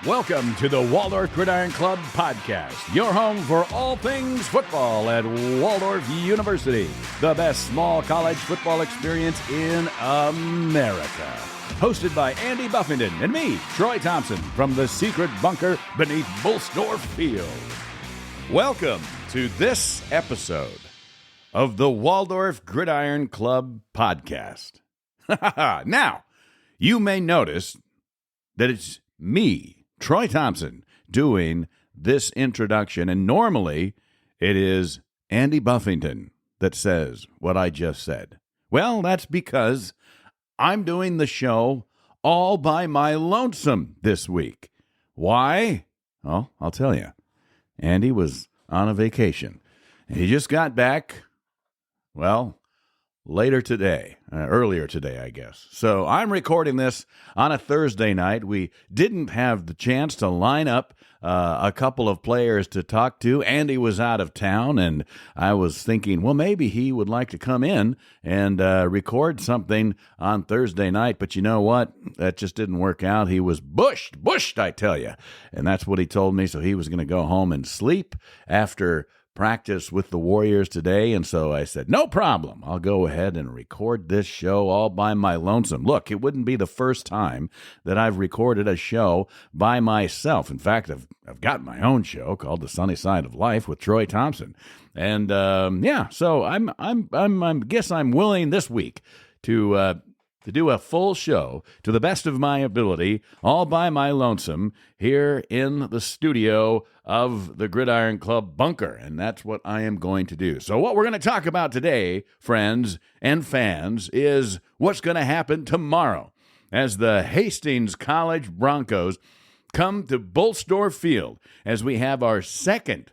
Welcome to the Waldorf Gridiron Club podcast, your home for all things football at Waldorf University, the best small college football experience in America. Hosted by Andy Buffington and me, Troy Thompson, from the secret bunker beneath Bolstorff Field. Welcome to this episode of the Waldorf Gridiron Club podcast. Now, you may notice that it's me, Troy Thompson, doing this introduction, and normally it is Andy Buffington that says what I just said. Well, that's because I'm doing the show all by my lonesome this week. Why? Well, I'll tell you. Andy was on a vacation. He just got back, well, earlier today, I guess. So I'm recording this on a Thursday night. We didn't have the chance to line up a couple of players to talk to. Andy was out of town, and I was thinking, well, maybe he would like to come in and record something on Thursday night. But you know what? That just didn't work out. He was bushed, I tell you. And that's what he told me. So he was going to go home and sleep after practice with the Warriors today, and so I said, no problem. I'll go ahead and record this show all by my lonesome. Look, it wouldn't be the first time that I've recorded a show by myself. In fact, I've got my own show called The Sunny Side of Life with Troy Thompson, and so I guess I'm willing this week to do a full show to the best of my ability, all by my lonesome, here in the studio of the Gridiron Club bunker, and that's what I am going to do. So what we're going to talk about today, friends and fans, is what's going to happen tomorrow as the Hastings College Broncos come to Bolstorff Field as we have our second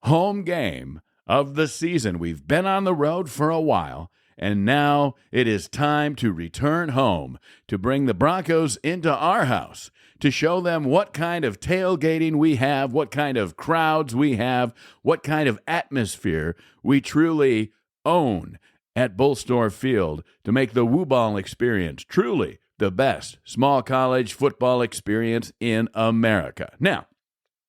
home game of the season. We've been on the road for a while, and now it is time to return home, to bring the Broncos into our house, to show them what kind of tailgating we have, what kind of crowds we have, what kind of atmosphere we truly own at Bolstorff Field, to make the Woo Ball experience truly the best small college football experience in America. Now,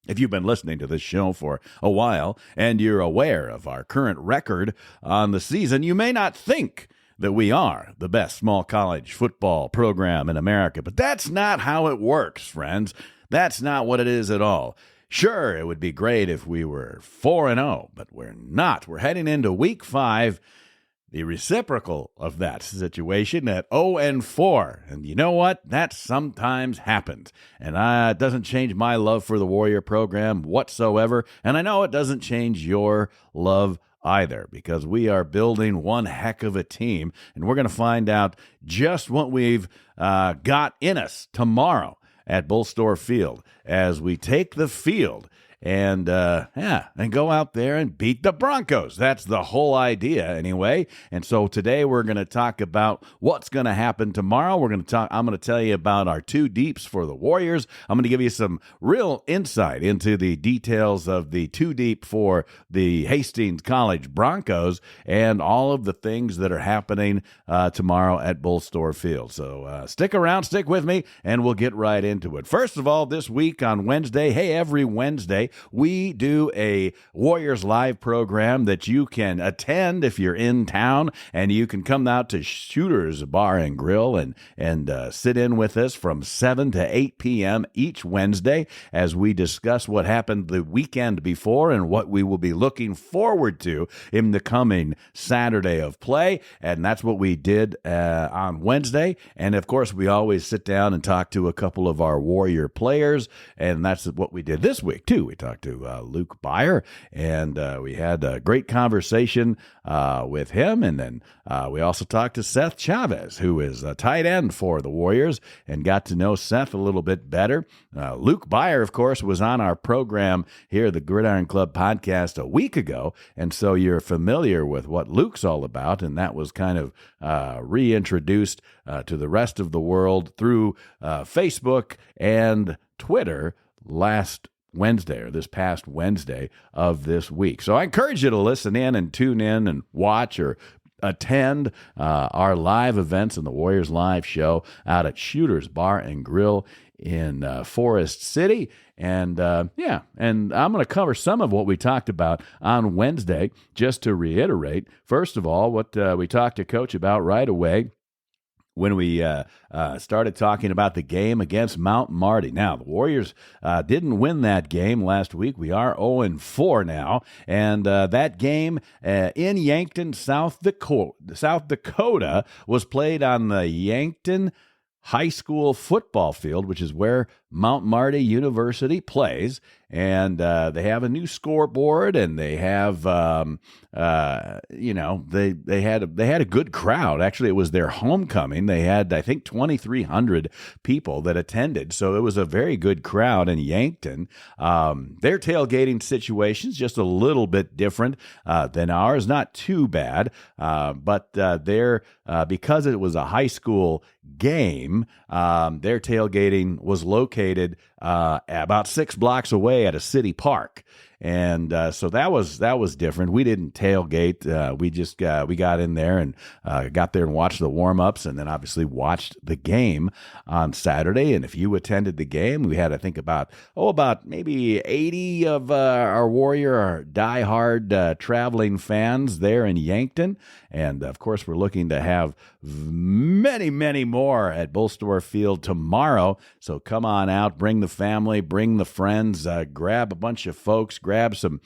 if you've been listening to this show for a while and you're aware of our current record on the season, you may not think that we are the best small college football program in America. But that's not how it works, friends. That's not what it is at all. Sure, it would be great if we were 4-0, but we're not. We're heading into week 5, the reciprocal of that situation at 0-4. And you know what? That sometimes happens. And it doesn't change my love for the Warrior program whatsoever. And I know it doesn't change your love either, because we are building one heck of a team. And we're going to find out just what we've got in us tomorrow at Bolstorff Field as we take the field and go out there and beat the Broncos. That's the whole idea anyway. And so today we're going to talk about what's going to happen tomorrow. I'm going to tell you about our 2 deeps for the Warriors. I'm going to give you some real insight into the details of the 2 deep for the Hastings College Broncos and all of the things that are happening tomorrow at Bolstorff Field. So stick around, stick with me, and we'll get right into it. First of all, this week on Wednesday, every Wednesday, we do a Warriors Live program that you can attend if you're in town, and you can come out to Shooter's Bar and Grill and sit in with us from 7 to 8 p.m. each Wednesday as we discuss what happened the weekend before and what we will be looking forward to in the coming Saturday of play. And that's what we did on Wednesday. And of course, we always sit down and talk to a couple of our Warrior players, and that's what we did this week too. We talked to Luke Byer, and we had a great conversation with him. And then we also talked to Seth Chavez, who is a tight end for the Warriors, and got to know Seth a little bit better. Luke Byer, of course, was on our program here, the Gridiron Club podcast, a week ago, and so you're familiar with what Luke's all about, and that was kind of reintroduced to the rest of the world through Facebook and Twitter this past Wednesday of this week. So I encourage you to listen in and tune in and watch or attend our live events in the Warriors Live show out at Shooter's Bar and Grill in Forest City. And and I'm going to cover some of what we talked about on Wednesday, just to reiterate. First of all, what we talked to Coach about right away when we started talking about the game against Mount Marty. Now, the Warriors didn't win that game last week. We are 0-4 now, and that game in Yankton, South Dakota, was played on the Yankton High School football field, which is where Mount Marty University plays, and they have a new scoreboard, and they have, they had a good crowd. Actually, it was their homecoming. They had, I think, 2,300 people that attended, so it was a very good crowd in Yankton. Their tailgating situation's just a little bit different than ours, not too bad, but because it was a high school game, their tailgating was located about 6 blocks away at a city park. And so that was different. We didn't tailgate. We got in there and got there and watched the warm-ups, and then obviously watched the game on Saturday. And if you attended the game, we had, I think, about maybe 80 of our diehard traveling fans there in Yankton. And of course, we're looking to have many, many more at Bolstorff Field tomorrow. So come on out, bring the family, bring the friends, grab a bunch of folks, grab some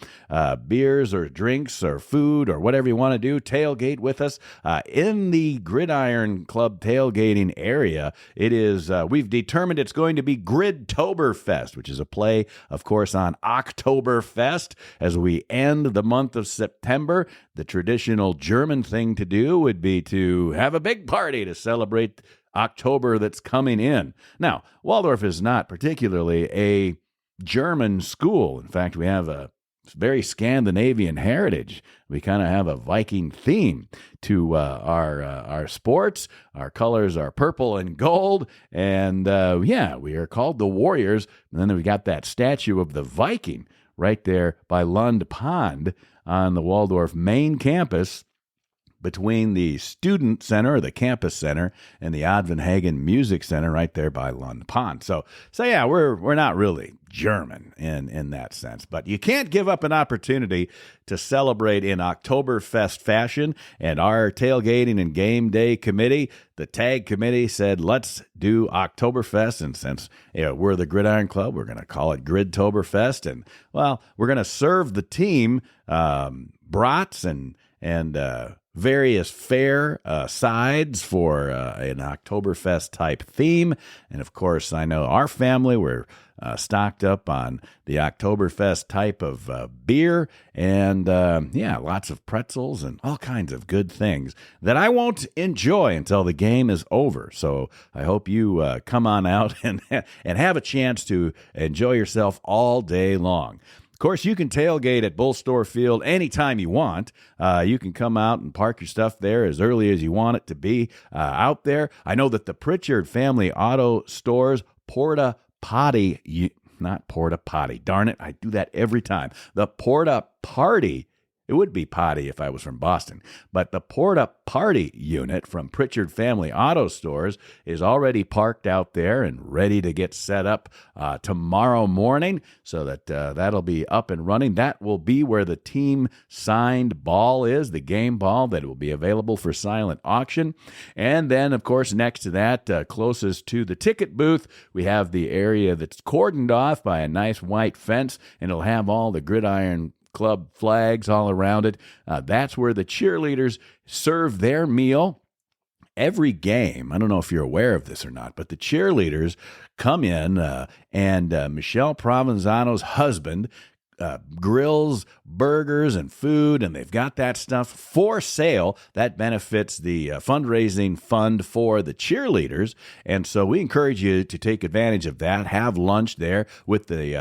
beers or drinks or food or whatever you want to do. Tailgate with us in the Gridiron Club tailgating area. It is, we've determined it's going to be Grid-ToberFEST, which is a play, of course, on Oktoberfest as we end the month of September. The traditional German thing to do would be to have a big party to celebrate October that's coming in. Now, Waldorf is not particularly a German school. In fact, we have a very Scandinavian heritage. We kind of have a Viking theme to our sports. Our colors are purple and gold, and we are called the Warriors. And then we got that statue of the Viking right there by Lund Pond on the Waldorf main campus, between the Student Center, or the Campus Center, and the Advenhagen Music Center right there by Lund Pond. So yeah, we're not really German in that sense, but you can't give up an opportunity to celebrate in Oktoberfest fashion. And our tailgating and game day committee, the tag committee, said, let's do Oktoberfest. And since we're the Gridiron Club, we're going to call it Grid-ToberFest. And, well, we're going to serve the team brats and various fare sides for an Oktoberfest type theme. And of course, I know our family, we're stocked up on the Oktoberfest type of beer, and lots of pretzels and all kinds of good things that I won't enjoy until the game is over. So I hope you come on out and have a chance to enjoy yourself all day long. Of course, you can tailgate at Bolstorff Field anytime you want. You can come out and park your stuff there as early as you want it to be out there. I know that the Pritchard Family Auto Stores Porta Potty, not Porta Potty, darn it, I do that every time. The Porta Party, it would be potty if I was from Boston, but the Porta Party unit from Pritchard Family Auto Stores is already parked out there and ready to get set up tomorrow morning, so that that'll be up and running. That will be where the team signed ball is, the game ball that will be available for silent auction. And then, of course, next to that, closest to the ticket booth, we have the area that's cordoned off by a nice white fence, and it'll have all the Gridiron Club flags all around it. That's where the cheerleaders serve their meal. Every game, I don't know if you're aware of this or not, but the cheerleaders come in and Michelle Provenzano's husband grills burgers and food, and they've got that stuff for sale. That benefits the fundraising fund for the cheerleaders, and so we encourage you to take advantage of that. Have lunch there with the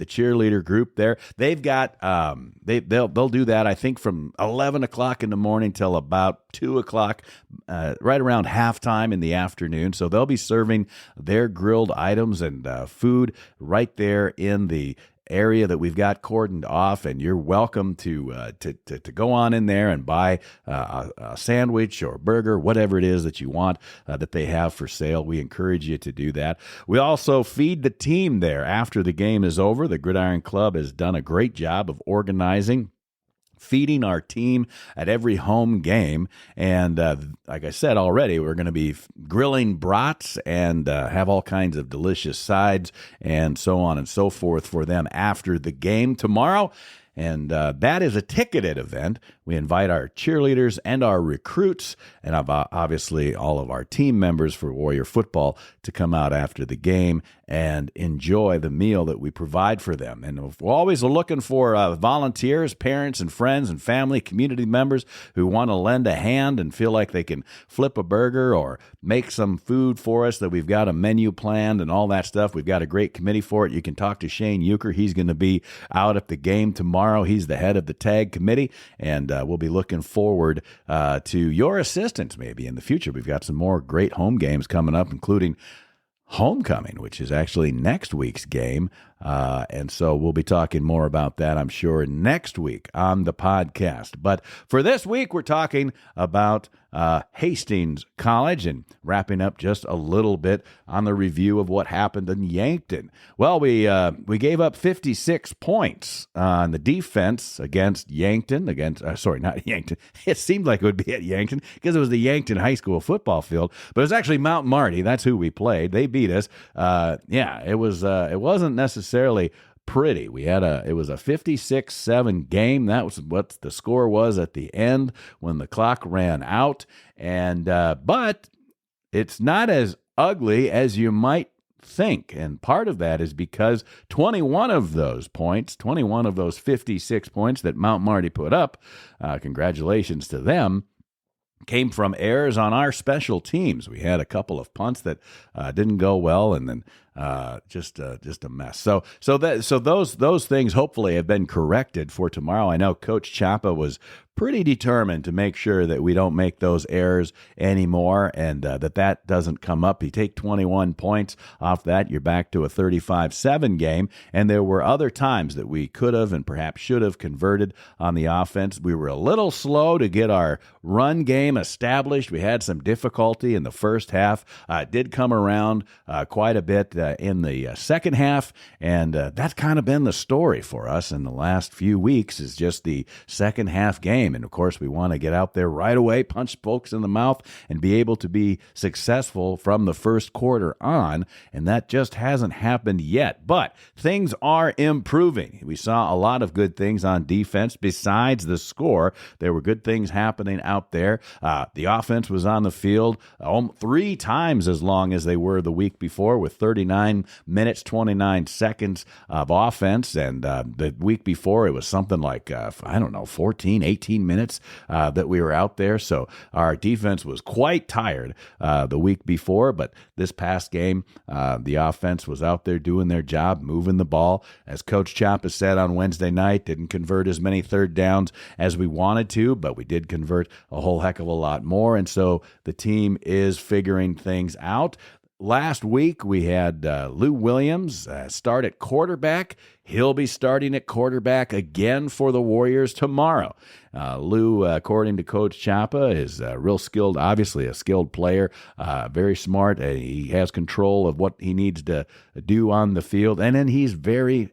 cheerleader group there. They've got they'll do that, I think, from 11 o'clock in the morning till about 2 o'clock, right around halftime in the afternoon. So they'll be serving their grilled items and food right there in the area that we've got cordoned off, and you're welcome to go on in there and buy a sandwich or burger, whatever it is that you want that they have for sale. We encourage you to do that. We also feed the team there after the game is over. The Gridiron Club has done a great job of organizing feeding our team at every home game. And like I said already, we're going to be grilling brats and have all kinds of delicious sides and so on and so forth for them after the game tomorrow. And that is a ticketed event. We invite our cheerleaders and our recruits and obviously all of our team members for Warrior Football to come out after the game and enjoy the meal that we provide for them. And we're always looking for volunteers, parents and friends and family, community members who want to lend a hand and feel like they can flip a burger or make some food for us, that we've got a menu planned and all that stuff. We've got a great committee for it. You can talk to Shane Euchre. He's going to be out at the game tomorrow. He's the head of the tag committee, and we'll be looking forward to your assistance maybe in the future. We've got some more great home games coming up, including Homecoming, which is actually next week's game. And so we'll be talking more about that, I'm sure, next week on the podcast. But for this week, we're talking about Hastings College and wrapping up just a little bit on the review of what happened in Yankton. Well, we gave up 56 points on the defense against Yankton. Not Yankton. It seemed like it would be at Yankton because it was the Yankton High School football field, but it was actually Mount Marty. That's who we played. They beat us. It wasn't necessarily pretty. It was a 56-7 game. That was what the score was at the end when the clock ran out. And but it's not as ugly as you might think. And part of that is because 21 of those 56 points that Mount Marty put up, congratulations to them, came from errors on our special teams. We had a couple of punts that didn't go well, and then just a mess. So those things hopefully have been corrected for tomorrow. I know Coach Chapa was pretty determined to make sure that we don't make those errors anymore, and that doesn't come up. You take 21 points off that, you're back to a 35-7 game, and there were other times that we could have and perhaps should have converted on the offense. We were a little slow to get our run game established. We had some difficulty in the first half. It did come around quite a bit in the second half, and that's kind of been the story for us in the last few weeks, is just the second half game. And of course, we want to get out there right away, punch folks in the mouth, and be able to be successful from the first quarter on. And that just hasn't happened yet. But things are improving. We saw a lot of good things on defense besides the score. There were good things happening out there. The offense was on the field 3 times as long as they were the week before, with 39 minutes, 29 seconds of offense. And the week before, it was something like, 14, 18 minutes that we were out there. So our defense was quite tired the week before, but this past game, the offense was out there doing their job, moving the ball. As Coach Chapa said on Wednesday night, didn't convert as many third downs as we wanted to, but we did convert a whole heck of a lot more. And so the team is figuring things out. Last week, we had Lou Williams start at quarterback. He'll be starting at quarterback again for the Warriors tomorrow. Lou, according to Coach Chapa, is real skilled, obviously a skilled player, very smart. He has control of what he needs to do on the field. And then he's very,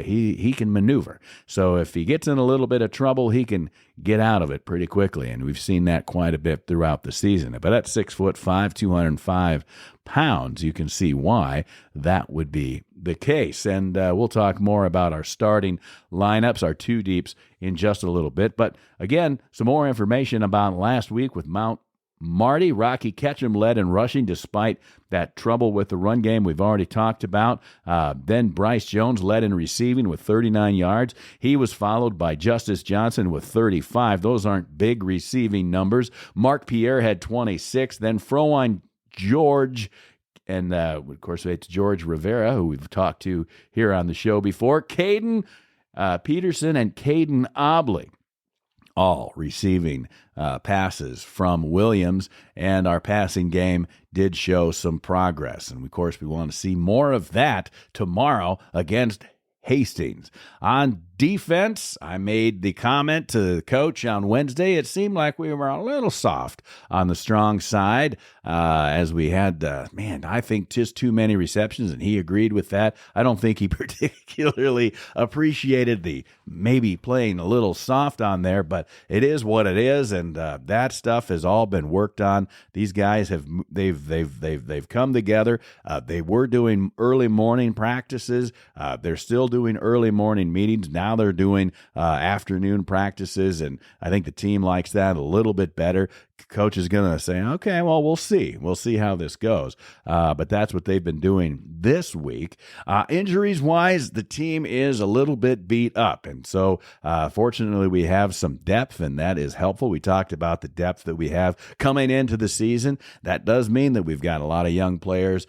he can maneuver. So if he gets in a little bit of trouble, he can get out of it pretty quickly. And we've seen that quite a bit throughout the season. But at 6'5", 205 pounds, you can see why that would be the case. And we'll talk more about our starting lineups, our 2 deeps, in just a little bit. But again, some more information about last week with Mount Marty. Rocky Ketchum led in rushing despite that trouble with the run game we've already talked about. Then Bryce Jones led in receiving with 39 yards. He was followed by Justice Johnson with 35. Those aren't big receiving numbers. Mark Pierre had 26. Then Froine George, and of course it's George Rivera, who we've talked to here on the show before. Caden Peterson and Caden Obley, all receiving passes from Williams, and our passing game did show some progress. And of course, we want to see more of that tomorrow against Hastings. On defense, I made the comment to the coach on Wednesday. It seemed like we were a little soft on the strong side as we had, I think just too many receptions, and he agreed with that. I don't think he particularly appreciated the maybe playing a little soft on there, but it is what it is, and that stuff has all been worked on. These guys they've come together. They were doing early morning practices. They're still doing early morning meetings. Now they're doing afternoon practices, and I think the team likes that a little bit better. Coach is going to say, okay, well, we'll see. We'll see how this goes. But that's what they've been doing this week. Injuries-wise, the team is a little bit beat up. And so, fortunately, we have some depth, and that is helpful. We talked about the depth that we have coming into the season. That does mean that we've got a lot of young players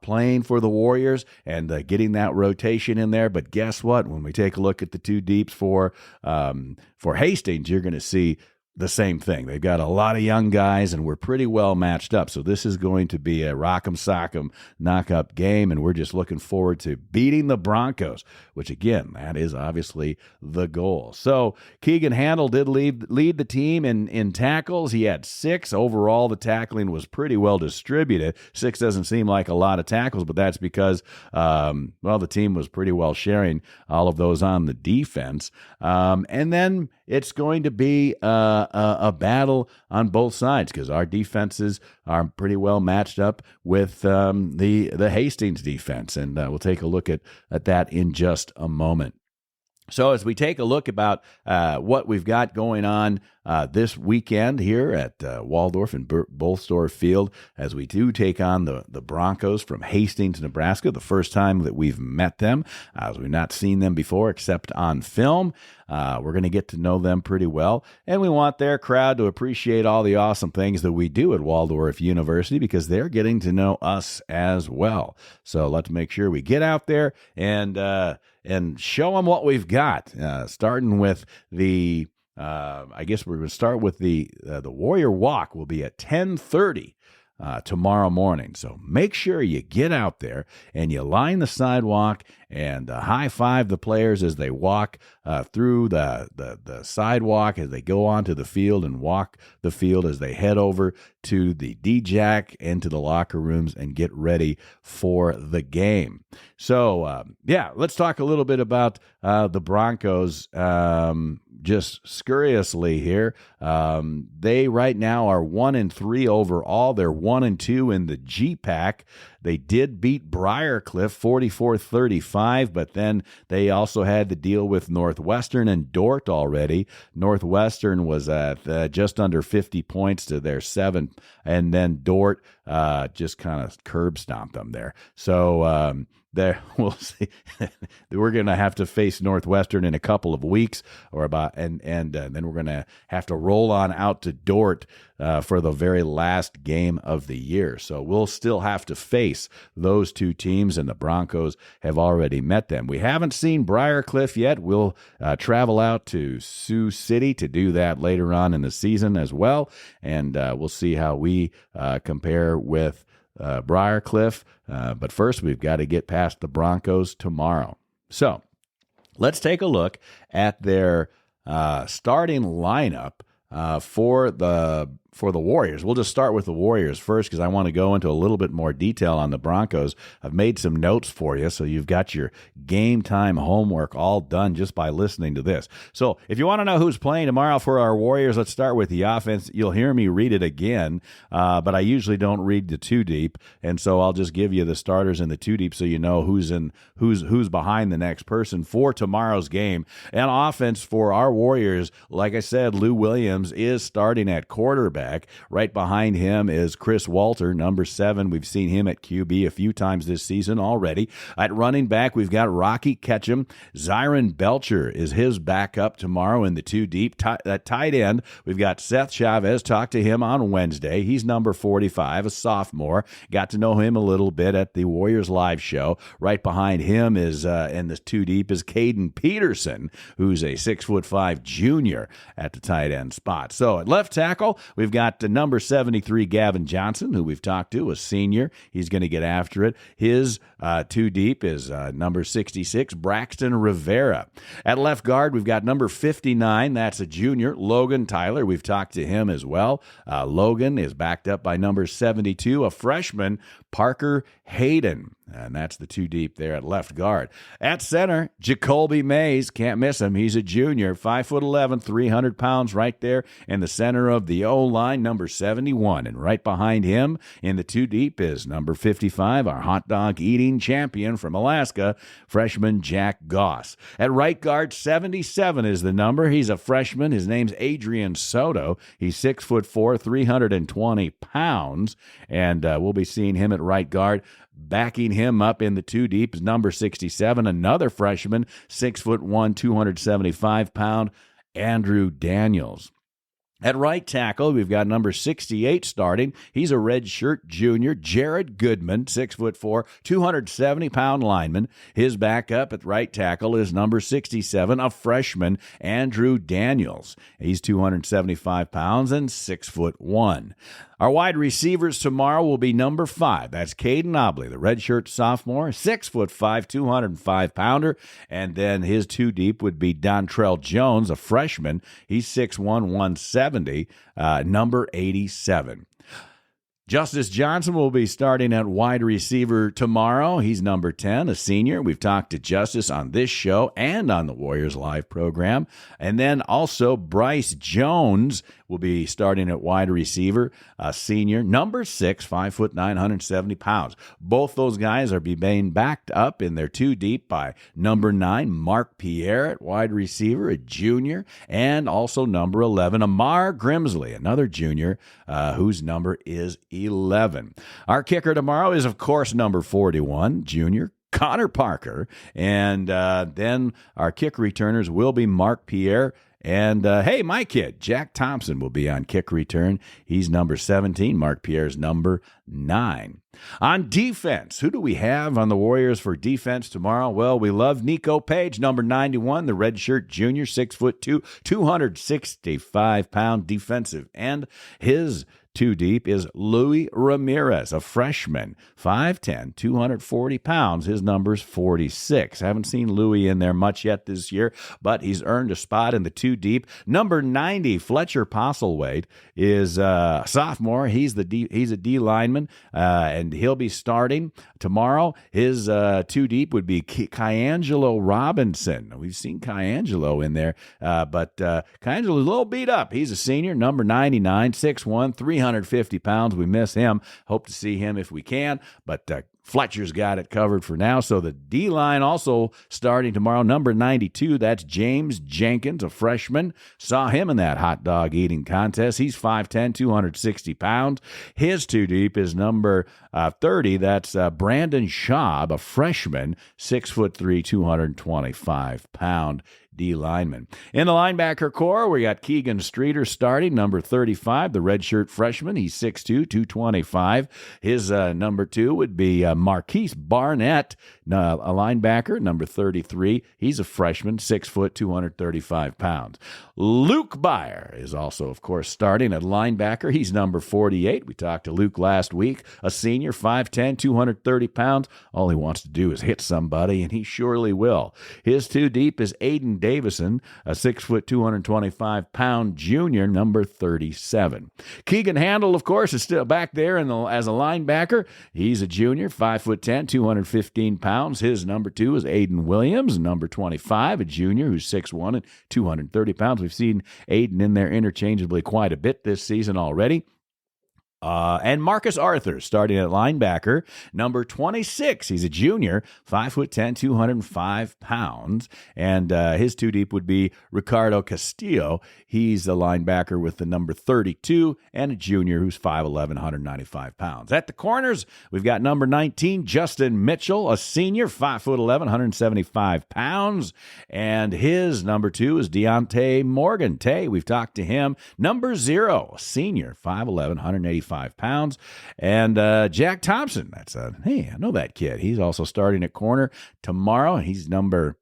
playing for the Warriors and getting that rotation in there. But guess what? When we take a look at the two deeps for Hastings, you're going to see the same thing. They've got a lot of young guys, and we're pretty well matched up. So this is going to be a rock'em sock'em knock-up game, and we're just looking forward to beating the Broncos, which, again, that is obviously the goal. So Keegan Handel did lead the team in tackles. He had 6. Overall, the tackling was pretty well distributed. 6 doesn't seem like a lot of tackles, but that's because, the team was pretty well sharing all of those on the defense. And then it's going to be a battle on both sides because our defenses are pretty well matched up with the Hastings defense, and we'll take a look at that in just a moment. So as we take a look about what we've got going on this weekend here at Waldorf and Bolstorff Field, as we do take on the Broncos from Hastings, Nebraska, the first time that we've met them, as we've not seen them before except on film. We're going to get to know them pretty well, and we want their crowd to appreciate all the awesome things that we do at Waldorf University because they're getting to know us as well. So let's make sure we get out there and show them what we've got, starting with the I guess we're going to start with the Warrior Walk will be at 10:30 tomorrow morning. So make sure you get out there and you line the sidewalk and high-five the players as they walk through the sidewalk, as they go onto the field and walk the field as they head over to the D-Jack and to the locker rooms and get ready for the game. So, let's talk a little bit about the Broncos. Just scurriously here, they right now are 1-3 overall. They're 1-2 in the G-Pack. They did beat Briarcliff 44-35, but then they also had to deal with Northwestern and Dordt already. Northwestern was at just under 50 points to their 7, and then Dordt just kind of curb stomped them there. So there, we'll see. We're going to have to face Northwestern in a couple of weeks, and then we're going to have to roll on out to Dordt for the very last game of the year. So we'll still have to face those two teams, and the Broncos have already met them. We haven't seen Briarcliff yet. We'll travel out to Sioux City to do that later on in the season as well, and we'll see how we compare with Briarcliff. But first, we've got to get past the Broncos tomorrow. So let's take a look at their starting lineup for the Warriors. We'll just start with the Warriors first because I want to go into a little bit more detail on the Broncos. I've made some notes for you, so you've got your game time homework all done just by listening to this. So if you want to know who's playing tomorrow for our Warriors, let's start with the offense. You'll hear me read it again, but I usually don't read the two deep, and so I'll just give you the starters in the two deep so you know who's behind the next person for tomorrow's game. And offense for our Warriors, like I said, Lou Williams is starting at quarterback. Right behind him is Chris Walter, number 7. We've seen him at QB a few times this season already. At running back, we've got Rocky Ketchum. Zyron Belcher is his backup tomorrow in the two deep. At tight end, we've got Seth Chavez. Talked to him on Wednesday. He's number 45, a sophomore. Got to know him a little bit at the Warriors live show. Right behind him is, in the two deep, is Caden Peterson, who's a 6'5" junior at the tight end spot. So at left tackle, we've we've got number 73, Gavin Johnson, who we've talked to, a senior. He's going to get after it. His two deep is number 66, Braxton Rivera. At left guard, we've got number 59. That's a junior, Logan Tyler. We've talked to him as well. Logan is backed up by number 72, a freshman, Parker Hayden. And that's the two deep there at left guard. At center, Jacoby Mays. Can't miss him. He's a junior, 5'11", 300 pounds right there in the center of the O-line, number 71. And right behind him in the two deep is number 55, our hot dog eating champion from Alaska, freshman Jack Goss. At right guard, 77 is the number. He's a freshman. His name's Adrian Soto. He's 6'4", 320 pounds. And we'll be seeing him at right guard. Backing him up in the two deep is number 67, another freshman, 6'1", 275-pound, Andrew Daniels. At right tackle, we've got number 68 starting. He's a redshirt junior, Jared Goodman, 6'4", 270-pound lineman. His backup at right tackle is number 67, a freshman, Andrew Daniels. He's 275 pounds and 6'1". Our wide receivers tomorrow will be number 5. That's Caden Obley, the redshirt sophomore, 6'5", 205-pounder. And then his two deep would be Dontrell Jones, a freshman. He's 6'1", 170, number 87. Justice Johnson will be starting at wide receiver tomorrow. He's number 10, a senior. We've talked to Justice on this show and on the Warriors Live program. And then also Bryce Jones will be starting at wide receiver, a senior, number 6, 5'9", 170 pounds. Both those guys are being backed up in their two deep by number 9, Mark Pierre at wide receiver, a junior, and also number 11, Amar Grimsley, another junior, whose number is 11. Our kicker tomorrow is, of course, number 41, junior Connor Parker. And then our kick returners will be Mark Pierre. And, hey, my kid, Jack Thompson, will be on kick return. He's number 17. Mark Pierre's number 9. On defense, who do we have on the Warriors for defense tomorrow? Well, we love Nico Page, number 91, the redshirt junior, 6'2", 265-pound defensive end. His two deep is Louis Ramirez, a freshman, 5'10", 240 pounds. His number's 46. Haven't seen Louis in there much yet this year, but he's earned a spot in the two deep. Number 90, Fletcher Postlethwaite, is a sophomore. He's a D lineman, and he'll be starting tomorrow. His two deep would be Kyangelo Robinson. We've seen Kyangelo in there, but Kyangelo's a little beat up. He's a senior, number 99, 6'1", 350 pounds. We miss him. Hope to see him if we can, but Fletcher's got it covered for now. So the D-line also starting tomorrow, number 92, that's James Jenkins, a freshman. Saw him in that hot dog eating contest. He's 5'10", 260 pounds. His two deep is number 30, that's Brandon Schaub, a freshman, 6'3", 225-pound D lineman. In the linebacker core, we got Keegan Streeter starting, number 35, the redshirt freshman. He's 6'2", 225. His number 2 would be Marquise Barnett, a linebacker, number 33. He's a freshman, 6 foot, 235 pounds. Luke Byer is also, of course, starting at linebacker. He's number 48. We talked to Luke last week, a senior, 5'10", 230 pounds. All he wants to do is hit somebody, and he surely will. His two deep is Aiden Davison, a 6 foot, 225-pound junior, number 37. Keegan Handel, of course, is still back there as a linebacker. He's a junior, 5'10", 215 pounds. His number 2 is Aiden Williams, number 25, a junior who's 6'1", and 230 pounds. We've seen Aiden in there interchangeably quite a bit this season already. And Marcus Arthur starting at linebacker, number 26. He's a junior, 5'10", 205 pounds. And his two deep would be Ricardo Castillo. He's a linebacker with the number 32 and a junior who's 5'11", 195 pounds. At the corners, we've got number 19, Justin Mitchell, a senior, 5'11", 175 pounds. And his number 2 is Deontay Morgan. We've talked to him. Number 0, senior, 5'11", 185 pounds. And Jack Thompson, hey, I know that kid. He's also starting at corner tomorrow. He's number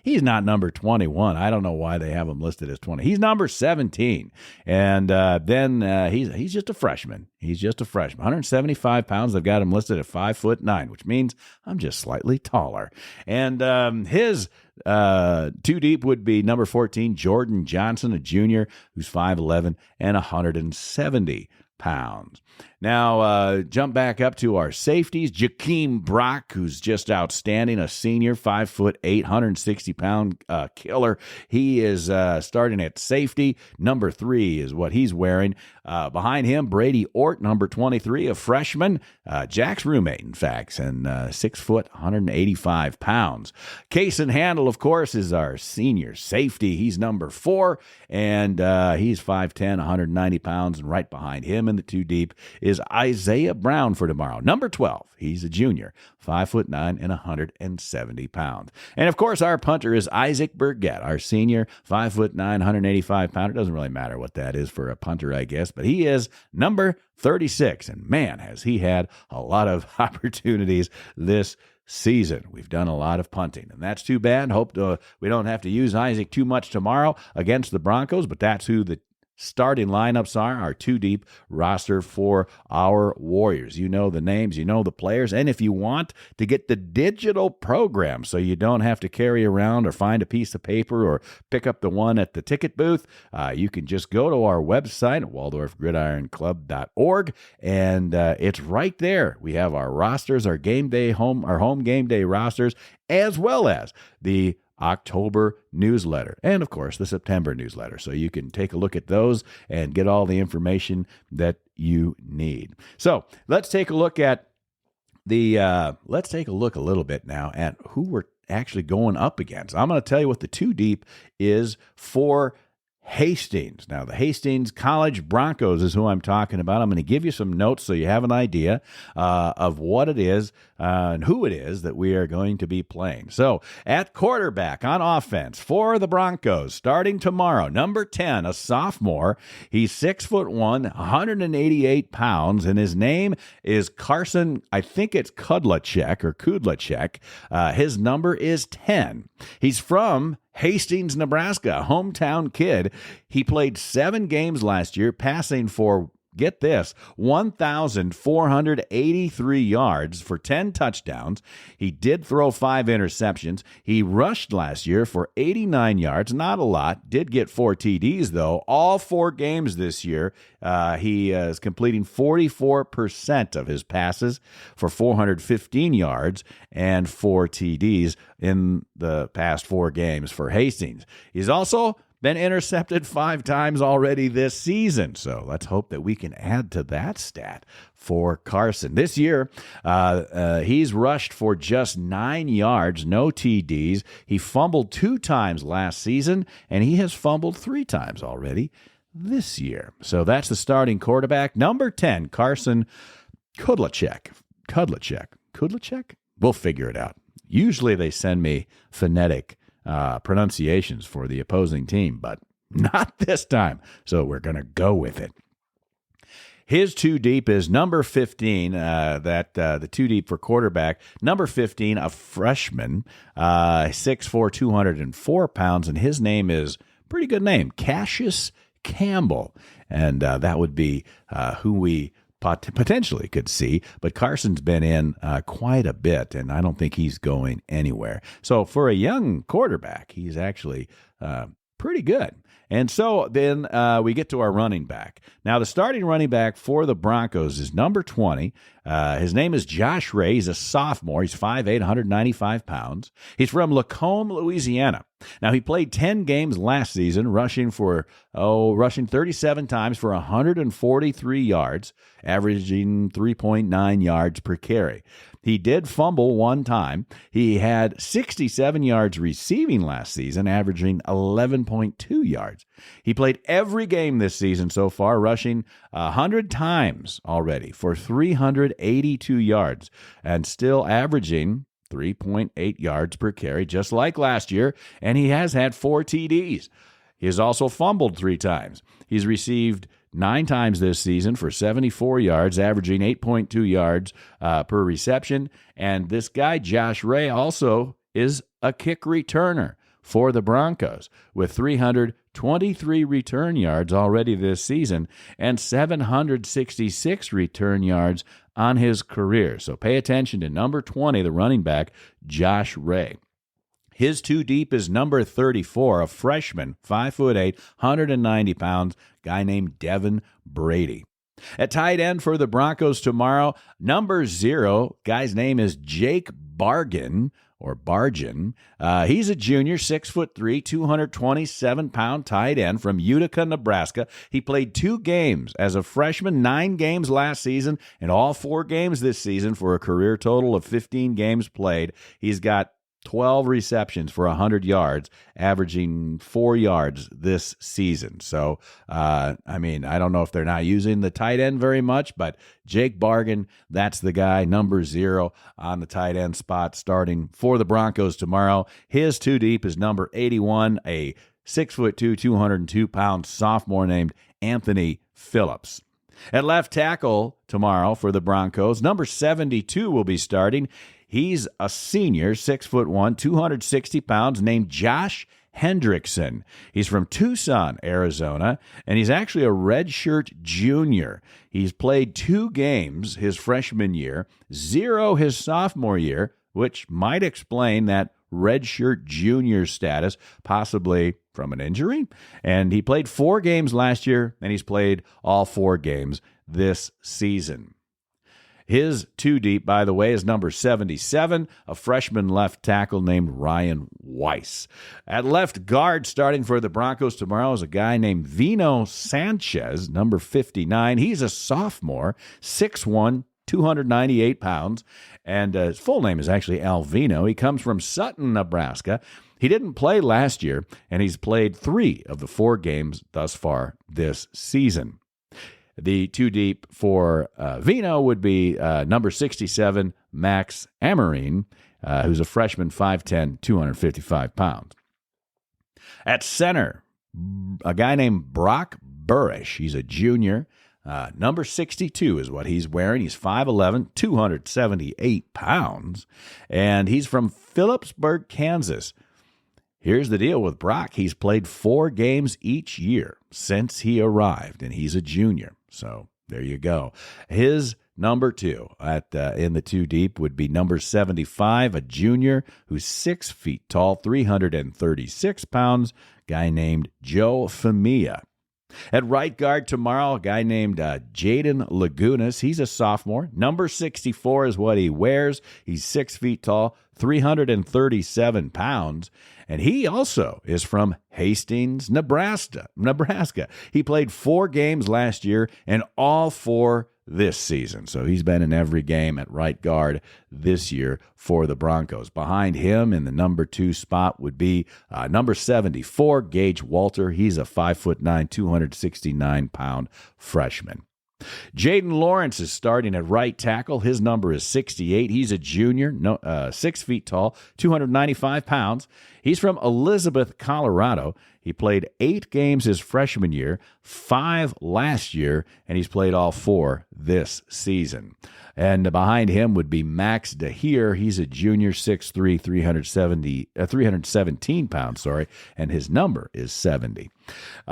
He's not number 21. I don't know why they have him listed as 20. He's number 17. And then he's just a freshman. He's just a freshman. 175 pounds. They've got him listed at 5'9", which means I'm just slightly taller. And his two deep would be number 14, Jordan Johnson, a junior who's 5'11" and 170 pounds. Now, jump back up to our safeties. Jakeem Brock, who's just outstanding, a senior, 5'8", 160-pound killer. He is starting at safety. Number 3 is what he's wearing. Behind him, Brady Ort, number 23, a freshman. Jack's roommate, in fact, and 6 foot, 185 pounds. Cason Handel, of course, is our senior safety. He's number 4, and he's 5'10", 190 pounds. And right behind him in the two deep is Isaiah Brown for tomorrow. Number 12, he's a junior, 5'9" and 170 pounds. And of course, our punter is Isaac Burgett, our senior, 5'9", 185 pounder. It doesn't really matter what that is for a punter, I guess, but he is number 36. And man, has he had a lot of opportunities this season. We've done a lot of punting, and that's too bad. Hope we don't have to use Isaac too much tomorrow against the Broncos, but that's who the starting lineups are, our two deep roster for our Warriors. You know the names, you know the players, and if you want to get the digital program so you don't have to carry around or find a piece of paper or pick up the one at the ticket booth, you can just go to our website at WaldorfGridironClub.org, and it's right there. We have our rosters, our home game day rosters, as well as the October newsletter, and of course the September newsletter. So you can take a look at those and get all the information that you need. So let's take a look at a little bit now at who we're actually going up against. I'm going to tell you what the two deep is for Hastings. Now, the Hastings College Broncos is who I'm talking about. I'm going to give you some notes so you have an idea of what it is and who it is that we are going to be playing. So, at quarterback on offense for the Broncos, starting tomorrow, number 10, a sophomore. He's 6'1", 188 pounds, and his name is Carson, I think it's Kudlacek. His number is 10. He's from Hastings, Nebraska, a hometown kid. He played 7 games last year, passing for, get this, 1,483 yards for 10 touchdowns. He did throw 5 interceptions. He rushed last year for 89 yards, not a lot. Did get 4 TDs, though. All 4 games this year, he is completing 44% of his passes for 415 yards and 4 TDs in the past 4 games for Hastings. He's also been intercepted 5 times already this season. So let's hope that we can add to that stat for Carson. This year, he's rushed for just 9 yards, no TDs. He fumbled 2 times last season, and he has fumbled 3 times already this year. So that's the starting quarterback. Number 10, Carson Kudlacek. We'll figure it out. Usually they send me phonetic pronunciations for the opposing team, but not this time. So we're going to go with it. His two deep is number 15, the two deep for quarterback. Number 15, a freshman, 6'4", 204 pounds, and his name is, pretty good name, Cassius Campbell. And that would be who we potentially could see, but Carson's been in quite a bit, and I don't think he's going anywhere. So for a young quarterback, he's actually pretty good. And so then we get to our running back. Now, the starting running back for the Broncos is number 20. His name is Josh Ray. He's a sophomore. He's 5'8", 195 pounds. He's from Lacombe, Louisiana. Now, he played 10 games last season, rushing 37 times for 143 yards, averaging 3.9 yards per carry. He did fumble 1 time. He had 67 yards receiving last season, averaging 11.2 yards. He played every game this season so far, rushing 100 times already for 382 yards, and still averaging 3.8 yards per carry, just like last year, and he has had 4 TDs. He has also fumbled 3 times. He's received 9 times this season for 74 yards, averaging 8.2 yards per reception. And this guy, Josh Ray, also is a kick returner for the Broncos with 323 return yards already this season and 766 return yards on his career. So pay attention to number 20, the running back, Josh Ray. His two deep is number 34, a freshman, 5'8", 190 pounds, guy named Devin Brady. At tight end for the Broncos tomorrow, number 0, guy's name is Jake Bargin, or Bargin. He's a junior, 6'3", 227-pound tight end from Utica, Nebraska. He played 2 games as a freshman, 9 games last season, and all 4 games this season for a career total of 15 games played. He's got 12 receptions for 100 yards, averaging 4 yards this season. So, I don't know if they're not using the tight end very much, but Jake Bargin, that's the guy, number 0 on the tight end spot starting for the Broncos tomorrow. His two deep is number 81, a 6'2", 202-pound sophomore named Anthony Phillips. At left tackle tomorrow for the Broncos, number 72 will be starting. He's a senior, 6'1", 260 pounds, named Josh Hendrickson. He's from Tucson, Arizona, and he's actually a redshirt junior. He's played 2 games his freshman year, 0 his sophomore year, which might explain that redshirt junior status, possibly from an injury. And he played 4 games last year, and he's played all 4 games this season. His two deep, by the way, is number 77, a freshman left tackle named Ryan Weiss. At left guard, starting for the Broncos tomorrow, is a guy named Vino Sanchez, number 59. He's a sophomore, 6'1", 298 pounds, and his full name is actually Alvino. He comes from Sutton, Nebraska. He didn't play last year, and he's played 3 of the 4 games thus far this season. The two deep for Vino would be number 67, Max Amarine, who's a freshman, 5'10", 255 pounds. At center, a guy named Brock Burish. He's a junior. Number 62 is what he's wearing. He's 5'11", 278 pounds, and he's from Phillipsburg, Kansas. Here's the deal with Brock. He's played 4 games each year since he arrived, and he's a junior. So there you go. His number 2 in the two deep would be number 75, a junior who's 6 feet tall, 336 pounds, guy named Joe Famia. At right guard tomorrow, a guy named Jaden Lagunas. He's a sophomore. Number 64 is what he wears. He's 6 feet tall, 337 pounds. And he also is from Hastings, Nebraska. He played 4 games last year and all 4 this season. So he's been in every game at right guard this year for the Broncos. Behind him in the number 2 spot would be number 74, Gage Walter. He's a 5'9", 269-pound freshman. Jaden Lawrence is starting at right tackle. His number is 68. He's a junior, 6 feet tall, 295 pounds. He's from Elizabeth, Colorado. He played 8 games his freshman year, 5 last year, and he's played all 4 this season. And behind him would be Max DeHeer. He's a junior, 6'3", 317 pounds, and his number is 70.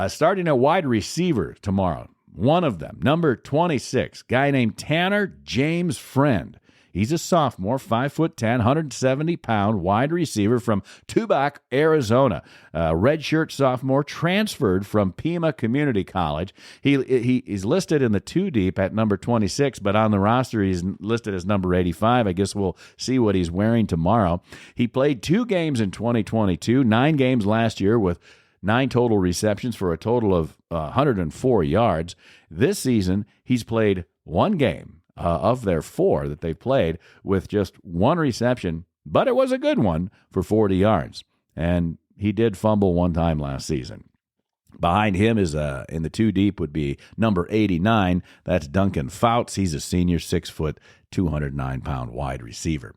Starting at wide receiver tomorrow, one of them, number 26, guy named Tanner James Friend. He's a sophomore, 5'10", 170-pound wide receiver from Tubac, Arizona. Redshirt sophomore, transferred from Pima Community College. He's listed in the two deep at number 26, but on the roster he's listed as number 85. I guess we'll see what he's wearing tomorrow. He played 2 games in 2022, 9 games last year with 9 total receptions for a total of 104 yards. This season, he's played 1 game of their 4 that they've played with just 1 reception, but it was a good one for 40 yards. And he did fumble 1 time last season. Behind him is in the 2 deep would be number 89. That's Duncan Fouts. He's a senior, 6 foot, 209-pound wide receiver.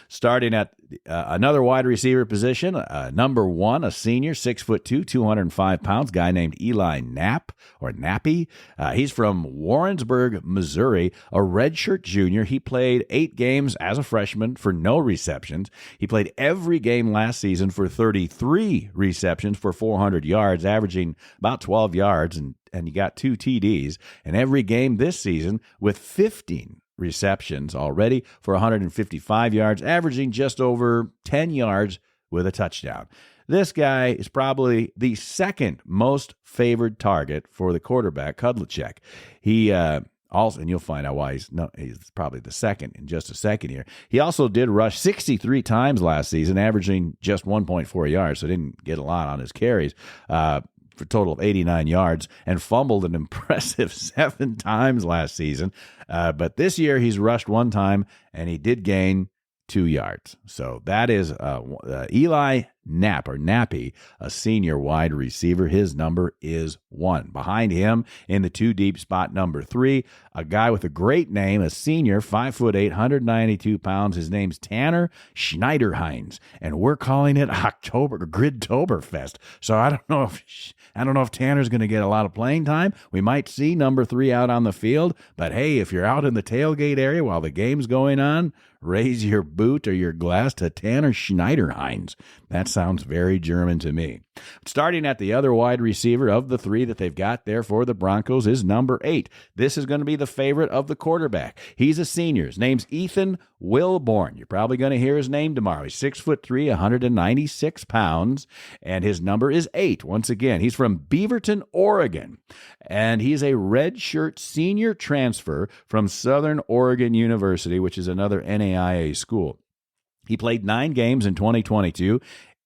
Starting at another wide receiver position, number 1, a senior, 6'2", 205 pounds, guy named Eli Nappy. He's from Warrensburg, Missouri, a redshirt junior. He played 8 games as a freshman for no receptions. He played every game last season for 33 receptions for 400 yards, averaging about 12 yards, and he got 2 TDs. And every game this season with 15 receptions already for 155 yards, averaging just over 10 yards with a touchdown. This guy is probably the second most favored target for the quarterback, Kudlicek. He also, and you'll find out why he's probably the second in just a second here. He also did rush 63 times last season, averaging just 1.4 yards, so didn't get a lot on his carries. For a total of 89 yards, and fumbled an impressive 7 times last season. But this year he's rushed 1 time, and he did gain 2 yards. So that is Eli Nappy, a senior wide receiver. His number is 1. Behind him in the 2 deep spot, number 3, a guy with a great name, a senior, 5'8", 192 pounds. His name's Tanner Schneiderhines, and we're calling it Grid-ToberFEST. So I don't know if Tanner's going to get a lot of playing time. We might see number 3 out on the field, but hey, if you're out in the tailgate area while the game's going on, raise your boot or your glass to Tanner Schneiderhines. That sounds very German to me. Starting at the other wide receiver of the 3 that they've got there for the Broncos is number 8. This is going to be the favorite of the quarterback. He's a senior. His name's Ethan Wilborn. You're probably going to hear his name tomorrow. He's 6'3", 196 pounds, and his number is 8. Once again, he's from Beaverton, Oregon, and he's a redshirt senior transfer from Southern Oregon University, which is another NAIA school. He played 9 games in 2022,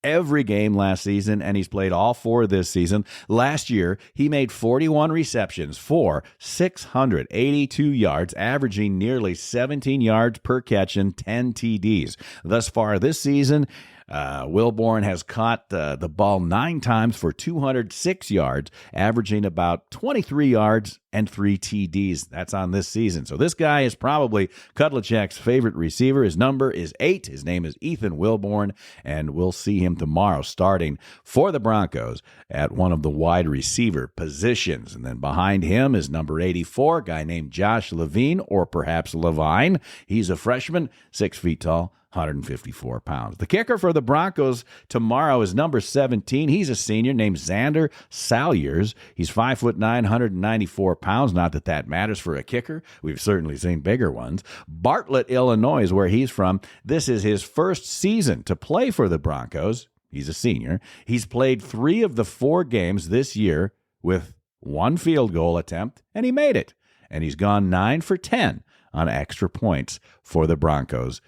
every game last season, and he's played all 4 this season. Last year, he made 41 receptions for 682 yards, averaging nearly 17 yards per catch and 10 TDs. Thus far this season, Wilborn has caught the ball 9 times for 206 yards, averaging about 23 yards and 3 TDs. That's on this season. So this guy is probably Kudlicek's favorite receiver. His number is 8. His name is Ethan Wilborn, and we'll see him tomorrow starting for the Broncos at one of the wide receiver positions. And then behind him is number 84, a guy named Josh Levine, or perhaps Levine. He's a freshman, 6 feet tall, 154 pounds. The kicker for the Broncos tomorrow is number 17. He's a senior named Xander Salyers. He's 5'9", 194 pounds. Not that that matters for a kicker. We've certainly seen bigger ones. Bartlett, Illinois is where he's from. This is his first season to play for the Broncos. He's a senior. He's played 3 of the 4 games this year with 1 field goal attempt, and he made it. And he's gone 9 for 10 on extra points for the Broncos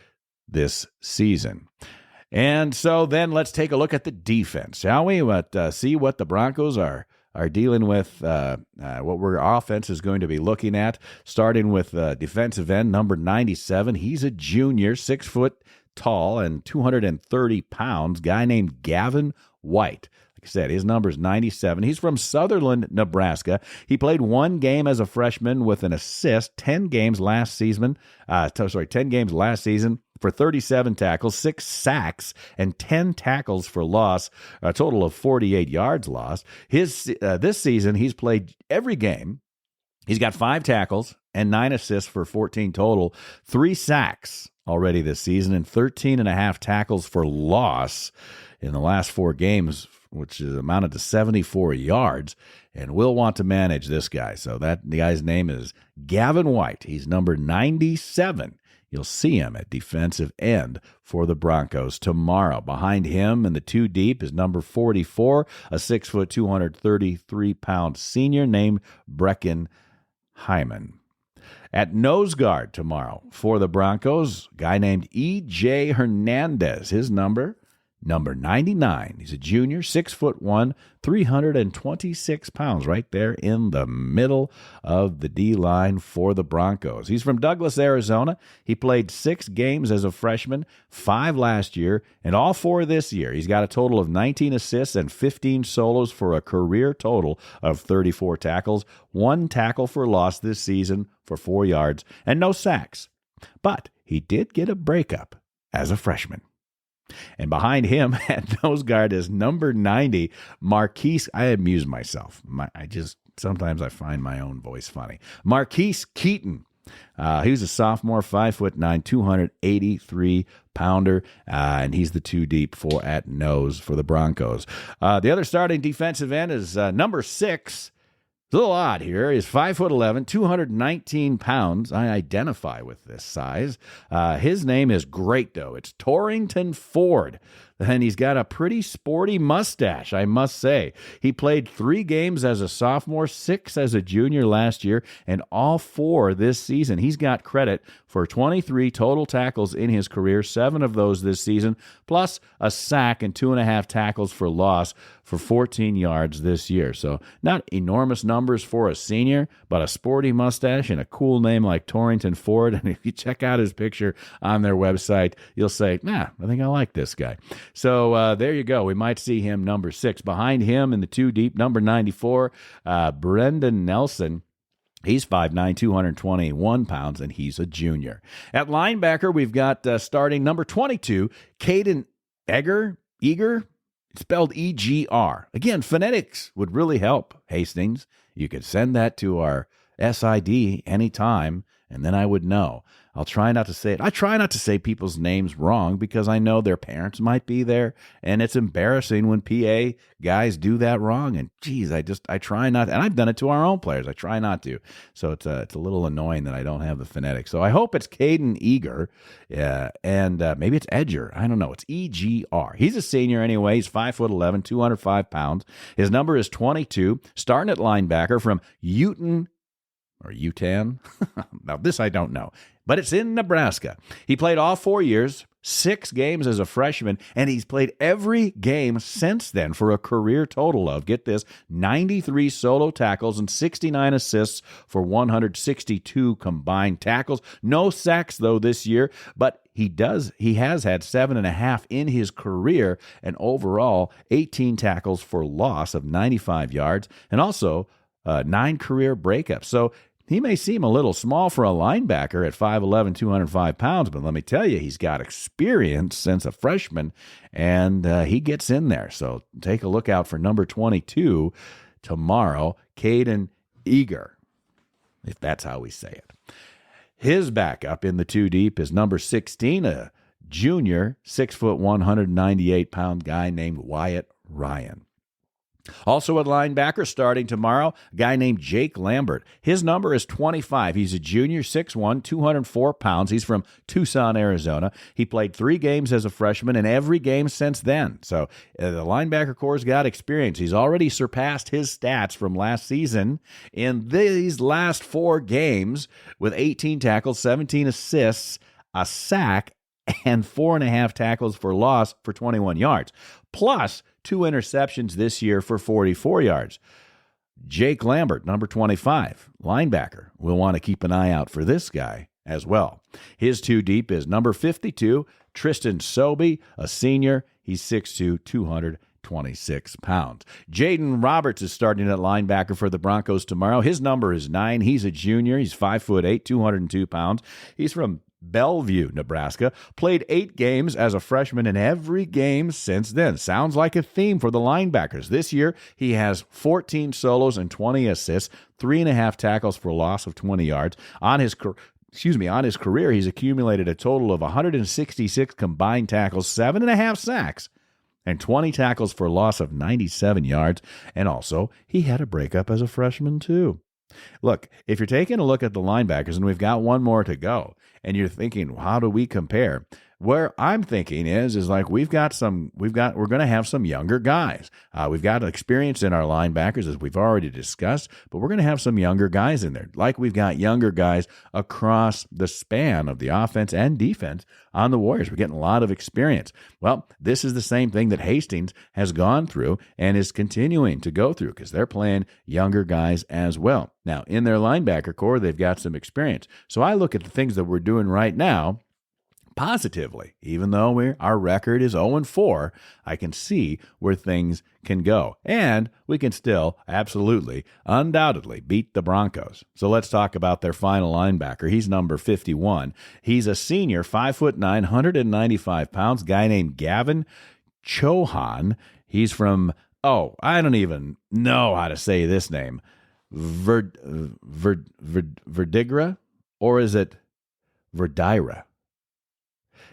this season. And so then let's take a look at the defense, shall we? See what the Broncos are dealing with, what our offense is going to be looking at, starting with defensive end, number 97. He's a junior, 6 foot tall and 230 pounds, guy named Gavin White. Like I said, his number is 97. He's from Sutherland, Nebraska. He played 1 game as a freshman with an assist, 10 games last season for 37 tackles, 6 sacks, and 10 tackles for loss, a total of 48 yards lost. This season, he's played every game. He's got 5 tackles and 9 assists for 14 total, 3 sacks already this season, and 13.5 tackles for loss in the last 4 games, which is amounted to 74 yards, and we'll want to manage this guy. So the guy's name is Gavin White. He's number 97. You'll see him at defensive end for the Broncos tomorrow. Behind him in the 2 deep is number 44, a 6 foot, 233 pound senior named Brecken Hyman. At nose guard tomorrow for the Broncos, a guy named E.J. Hernandez. His number 99. He's a junior, 6'1", 326 pounds, right there in the middle of the D-line for the Broncos. He's from Douglas, Arizona. He played 6 games as a freshman, 5 last year, and all 4 this year. He's got a total of 19 assists and 15 solos for a career total of 34 tackles, 1 tackle for loss this season for 4 yards, and no sacks. But he did get a breakup as a freshman. And behind him at nose guard is number 90, Marquise. I amuse myself. Sometimes I find my own voice funny. Marquise Keaton. He was a sophomore, 5'9", 283-pounder, and he's the two deep at nose for the Broncos. The other starting defensive end is number 6. It's a little odd here. He's 5'11", 219 pounds. I identify with this size. His name is great, though. It's Torrington Ford. And he's got a pretty sporty mustache, I must say. He played 3 games as a sophomore, 6 as a junior last year, and all 4 this season. He's got credit for 23 total tackles in his career, 7 of those this season, plus a sack and 2.5 tackles for loss for 14 yards this year. So not enormous numbers for a senior, but a sporty mustache and a cool name like Torrington Ford. And if you check out his picture on their website, you'll say, I think I like this guy. So there you go. We might see him number 6. Behind him in the two deep, number 94, Brendan Nelson. He's 5'9", 221 pounds, and he's a junior. At linebacker, we've got starting number 22, Caden Eger, spelled E-G-R. Again, phonetics would really help, Hastings. You could send that to our SID anytime, and then I would know. I'll try not to say it. I try not to say people's names wrong because I know their parents might be there, and it's embarrassing when PA guys do that wrong. And geez, I try not, and I've done it to our own players. I try not to. So it's a little annoying that I don't have the phonetics. So I hope it's Caden Eger, and maybe it's Edger. I don't know. It's E-G-R. He's a senior anyway. He's 5'11", 205 pounds. His number is 22. Starting at linebacker from Yankton. Or Yankton. Now, this I don't know, but it's in Nebraska. He played all 4 years, 6 games as a freshman, and he's played every game since then for a career total of, get this, 93 solo tackles and 69 assists for 162 combined tackles. No sacks, though, this year, but he has had 7.5 in his career, and overall 18 tackles for loss of 95 yards, and also 9 career breakups. So he may seem a little small for a linebacker at 5'11", 205 pounds, but let me tell you, he's got experience since a freshman, and he gets in there. So take a look out for number 22 tomorrow, Caden Eger, if that's how we say it. His backup in the two deep is number 16, a junior, 6'1", 198-pound guy named Wyatt Ryan. Also at linebacker starting tomorrow, a guy named Jake Lambert. His number is 25. He's a junior, 6'1", 204 pounds. He's from Tucson, Arizona. He played 3 games as a freshman and every game since then. So the linebacker core's got experience. He's already surpassed his stats from last season in these last 4 games with 18 tackles, 17 assists, a sack, and 4.5 tackles for loss for 21 yards. Plus 2 interceptions this year for 44 yards. Jake Lambert, number 25, linebacker. We'll want to keep an eye out for this guy as well. His two deep is number 52, Tristan Sobey, a senior. He's 6'2", 226 pounds. Jaden Roberts is starting at linebacker for the Broncos tomorrow. His number is 9. He's a junior. He's 5'8", 202 pounds. He's from Bellevue, Nebraska. Played 8 games as a freshman in every game since then. Sounds like a theme for the linebackers. This year, he has 14 solos and 20 assists, 3.5 tackles for loss of 20 yards. On his career, he's accumulated a total of 166 combined tackles, 7.5 sacks, and 20 tackles for loss of 97 yards. And also, he had a breakup as a freshman, too. Look, if you're taking a look at the linebackers, and we've got one more to go, and you're thinking, how do we compare? Where I'm thinking is like we're going to have some younger guys. We've got experience in our linebackers, as we've already discussed, but we're going to have some younger guys in there. Like we've got younger guys across the span of the offense and defense on the Warriors. We're getting a lot of experience. Well, this is the same thing that Hastings has gone through and is continuing to go through because they're playing younger guys as well. Now, in their linebacker core, they've got some experience. So I look at the things that we're doing right now, positively. Even though our record is 0-4, I can see where things can go. And we can still absolutely, undoubtedly beat the Broncos. So let's talk about their final linebacker. He's number 51. He's a senior, 5'9", 195 pounds, guy named Gavin Chohan. He's from, I don't even know how to say this name. Verdigra? Or is it Verdira?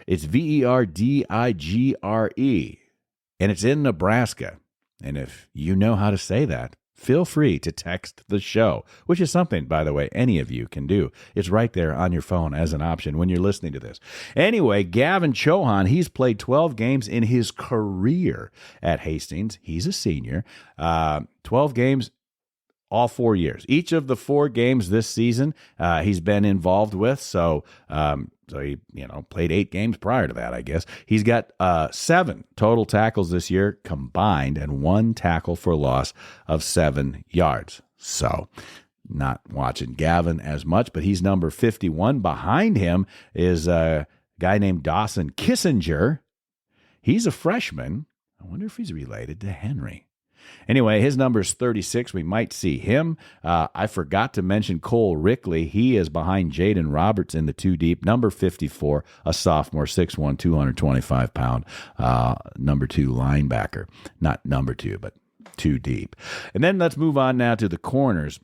It's Verdigre, and it's in Nebraska. And if you know how to say that, feel free to text the show, which is something, by the way, any of you can do. It's right there on your phone as an option when you're listening to this. Anyway, Gavin Chohan, he's played 12 games in his career at Hastings. He's a senior. 12 games all 4 years. Each of the 4 games this season he's been involved with. So he played 8 games prior to that, I guess. He's got 7 total tackles this year combined and 1 tackle for loss of 7 yards. So not watching Gavin as much, but he's number 51. Behind him is a guy named Dawson Kissinger. He's a freshman. I wonder if he's related to Henry. Anyway, his number is 36. We might see him. I forgot to mention Cole Rickley. He is behind Jaden Roberts in the 2 deep. Number 54, a sophomore, 6'1", 225-pound, number 2 linebacker. Not number 2, but 2 deep. And then let's move on now to the corners.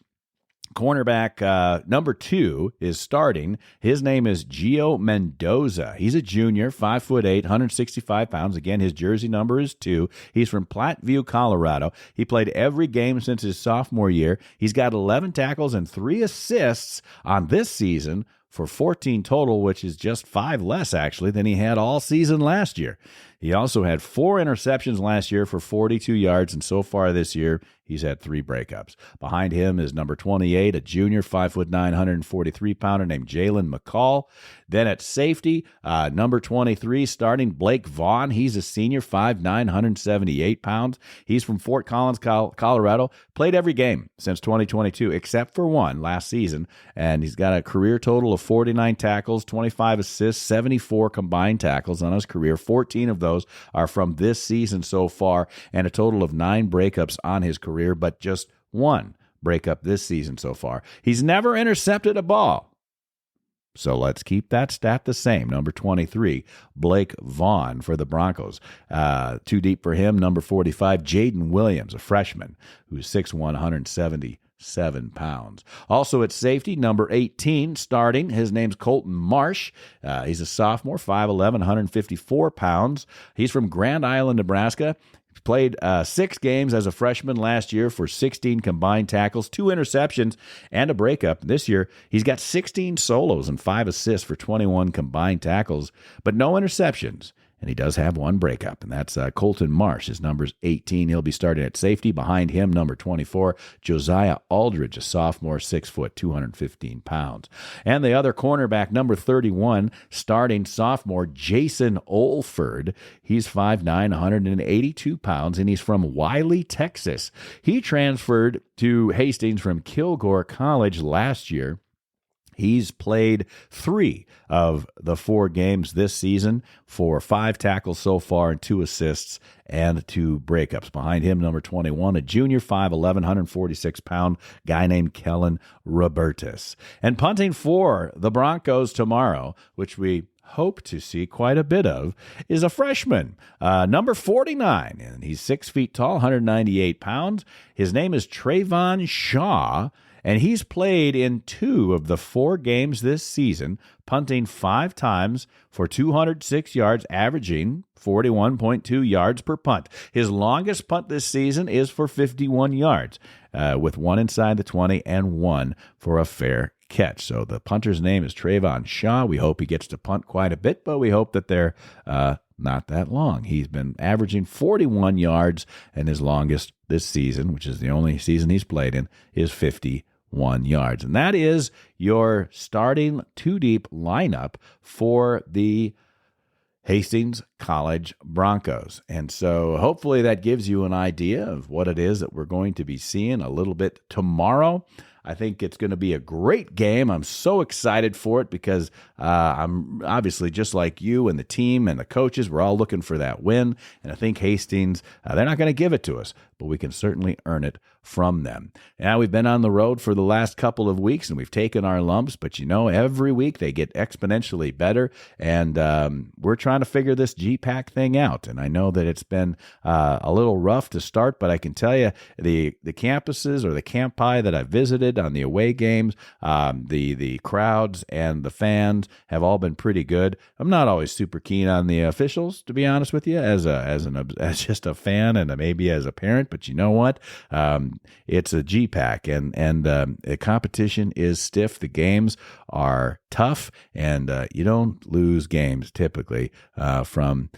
Cornerback number 2 is starting. His name is Gio Mendoza. He's a junior, 5'8", 165 pounds. Again, his jersey number is 2. He's from Platteview, Colorado. He played every game since his sophomore year. He's got 11 tackles and 3 assists on this season for 14 total, which is just 5 less, actually, than he had all season last year. He also had 4 interceptions last year for 42 yards, and so far this year, he's had 3 breakups. Behind him is number 28, a junior, 5'9", 143-pounder named Jalen McCall. Then at safety, number 23, starting Blake Vaughn. He's a senior, 5'9", 178 pounds. He's from Fort Collins, Colorado. Played every game since 2022, except for 1 last season, and he's got a career total of 49 tackles, 25 assists, 74 combined tackles on his career. 14 of those are from this season so far, and a total of 9 breakups on his career, but just 1 breakup this season so far. He's never intercepted a ball. So let's keep that stat the same. Number 23, Blake Vaughn for the Broncos. 2 deep for him. Number 45, Jaden Williams, a freshman who's 6'1", 177 pounds. Also at safety, number 18, starting. His name's Colton Marsh. He's a sophomore, 5'11", 154 pounds. He's from Grand Island, Nebraska. Played 6 games as a freshman last year for 16 combined tackles, 2 interceptions, and a breakup. This year, he's got 16 solos and 5 assists for 21 combined tackles, but no interceptions. And he does have 1 breakup, and that's Colton Marsh. His number's 18. He'll be starting at safety. Behind him, number 24, Josiah Aldridge, a sophomore, 6 foot, 215 pounds. And the other cornerback, number 31, starting sophomore, Jason Olford. He's 5'9", 182 pounds, and he's from Wiley, Texas. He transferred to Hastings from Kilgore College last year. He's played 3 of the 4 games this season for 5 tackles so far and 2 assists and 2 breakups. Behind him, number 21, a junior, 5'11", 146-pound guy named Kellen Robertus. And punting for the Broncos tomorrow, which we hope to see quite a bit of, is a freshman, number 49, and he's 6 feet tall, 198 pounds. His name is Trayvon Shaw, and he's played in 2 of the 4 games this season, punting 5 times for 206 yards, averaging 41.2 yards per punt. His longest punt this season is for 51 yards, with 1 inside the 20 and 1 for a fair catch. So the punter's name is Trayvon Shaw. We hope he gets to punt quite a bit, but we hope that they're not that long. He's been averaging 41 yards, and his longest this season, which is the only season he's played in, is 51 yards. And that is your starting 2-deep lineup for the Hastings College Broncos. And so hopefully that gives you an idea of what it is that we're going to be seeing a little bit tomorrow. I think it's going to be a great game. I'm so excited for it because I'm obviously just like you and the team and the coaches. We're all looking for that win. And I think Hastings, they're not going to give it to us, but we can certainly earn it from them. Now, we've been on the road for the last couple of weeks, and we've taken our lumps, but every week they get exponentially better, and we're trying to figure this GPAC thing out. And I know that it's been a little rough to start, but I can tell you the campuses or the campi that I visited on the away games, the crowds and the fans have all been pretty good. I'm not always super keen on the officials, to be honest with you, as just a fan and maybe as a parent, but you know what? It's a GPAC, and the competition is stiff. The games are tough, and you don't lose games typically from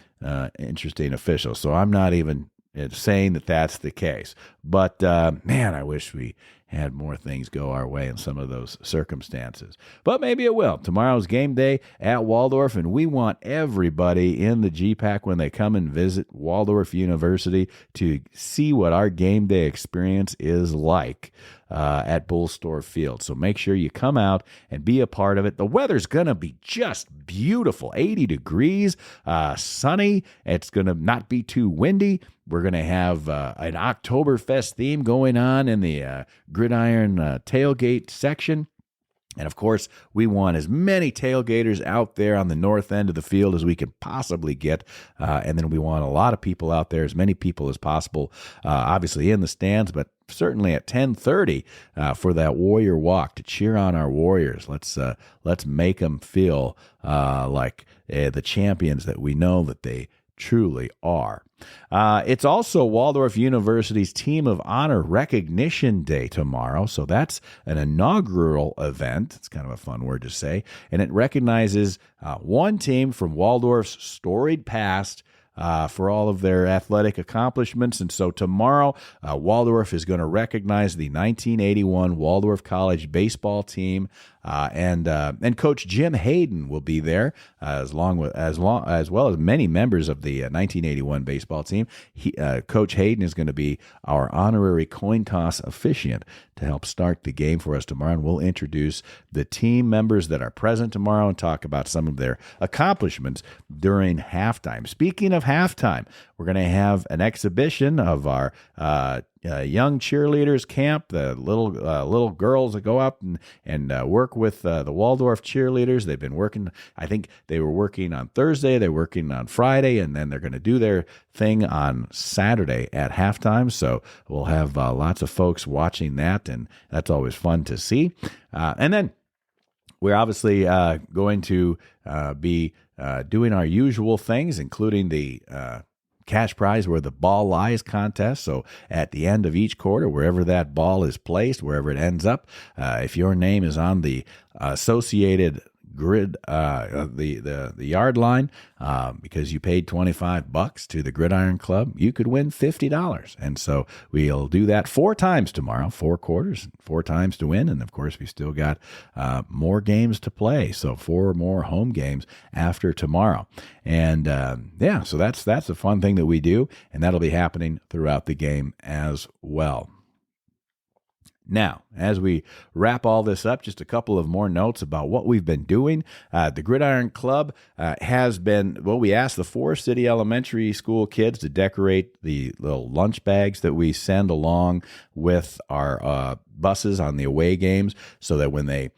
interesting officials. So I'm not even saying that that's the case. But, man, I wish we had more things go our way in some of those circumstances. But maybe it will. Tomorrow's game day at Waldorf, and we want everybody in the GPAC when they come and visit Waldorf University to see what our game day experience is like at Bolstorff Field. So make sure you come out and be a part of it. The weather's going to be just beautiful, 80 degrees, sunny. It's going to not be too windy. We're going to have an Oktoberfest theme going on in the Gridiron tailgate section. And, of course, we want as many tailgaters out there on the north end of the field as we can possibly get. And then we want a lot of people out there, as many people as possible, obviously in the stands, but certainly at 10:30 for that Warrior Walk to cheer on our Warriors. Let's make them feel like the champions that we know that they truly are. It's also Waldorf University's Team of Honor Recognition Day tomorrow, so that's an inaugural event. It's kind of a fun word to say, and it recognizes one team from Waldorf's storied past for all of their athletic accomplishments. And so tomorrow, Waldorf is going to recognize the 1981 Waldorf College baseball team, and Coach Jim Hayden will be there, as well as many members of the 1981 baseball team. Coach Hayden is going to be our honorary coin toss officiant to help start the game for us tomorrow, and we'll introduce the team members that are present tomorrow and talk about some of their accomplishments during halftime. Speaking of halftime, we're going to have an exhibition of our young cheerleaders camp, the little girls that go up and work with the Waldorf cheerleaders. They've been working, I think they were working on Thursday, they're working on Friday, and then they're going to do their thing on Saturday at halftime. So we'll have lots of folks watching that, and that's always fun to see. And then we're obviously going to be doing our usual things, including the cash prize where the ball lies contest. So at the end of each quarter, wherever that ball is placed, wherever it ends up, if your name is on the associated grid, the yard line, because you paid $25 to the Gridiron Club, you could win $50. And so we'll do that 4 times tomorrow, 4 quarters, 4 times to win. And of course, we still got more games to play. So 4 more home games after tomorrow. And so that's a fun thing that we do. And that'll be happening throughout the game as well. Now, as we wrap all this up, just a couple of more notes about what we've been doing. The Gridiron Club has been, we asked the Forest City Elementary School kids to decorate the little lunch bags that we send along with our buses on the away games, so that when they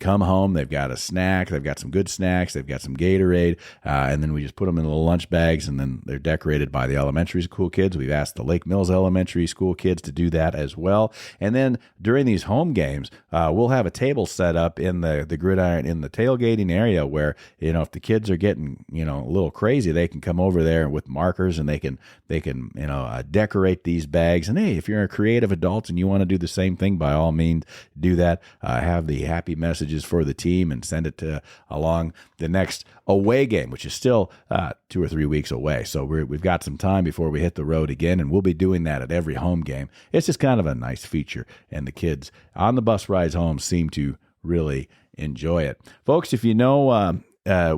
come home, they've got a snack, they've got some good snacks, they've got some Gatorade, and then we just put them in little lunch bags, and then they're decorated by the elementary school kids. We've asked the Lake Mills Elementary School kids to do that as well. And then during these home games, we'll have a table set up in the Gridiron, in the tailgating area, where, if the kids are getting, a little crazy, they can come over there with markers and they can decorate these bags. And hey, if you're a creative adult and you want to do the same thing, by all means, do that. Have the happy message for the team and send it along the next away game, which is still 2 or 3 weeks away. So we've got some time before we hit the road again, and we'll be doing that at every home game. It's just kind of a nice feature, and the kids on the bus rides home seem to really enjoy it. Folks, if you know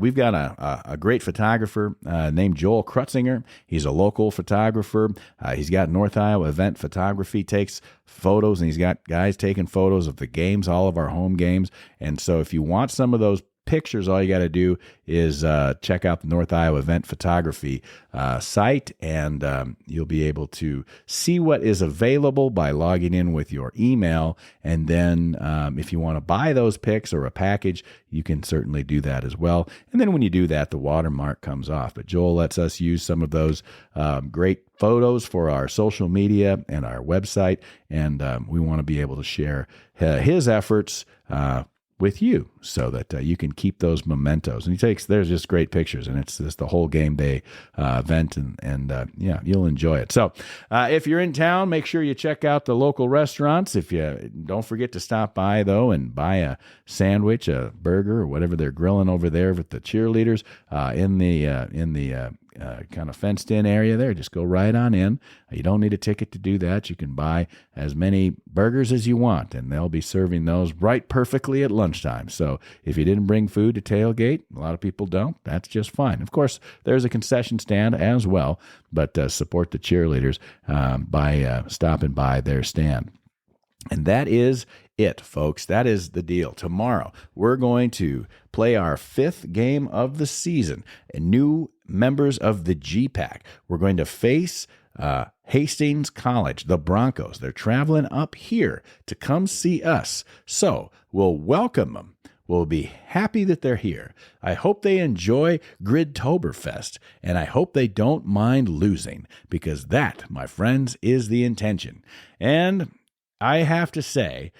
we've got a great photographer named Joel Krutzinger. He's a local photographer. He's got North Iowa Event Photography, takes photos, and he's got guys taking photos of the games, all of our home games. And so if you want some of those pictures, all you got to do is check out the North Iowa Event Photography site, and you'll be able to see what is available by logging in with your email. And then if you want to buy those pics or a package, you can certainly do that as well. And then when you do that, the watermark comes off. But Joel lets us use some of those great photos for our social media and our website, and we want to be able to share his efforts with you so that you can keep those mementos. And there's just great pictures, and it's just the whole game day event, and you'll enjoy it. So if you're in town, make sure you check out the local restaurants. If you don't forget to stop by, though, and buy a sandwich, a burger, or whatever they're grilling over there with the cheerleaders in the kind of fenced-in area there. Just go right on in. You don't need a ticket to do that. You can buy as many burgers as you want, and they'll be serving those right perfectly at lunchtime. So if you didn't bring food to tailgate, a lot of people don't, that's just fine. Of course, there's a concession stand as well, but support the cheerleaders by stopping by their stand. And that is it, folks. That is the deal. Tomorrow, we're going to play our 5th game of the season, and new members of the GPAC. We're going to face Hastings College, the Broncos. They're traveling up here to come see us. So we'll welcome them. We'll be happy that they're here. I hope they enjoy Grid-ToberFEST, and I hope they don't mind losing, because that, my friends, is the intention. And I have to say,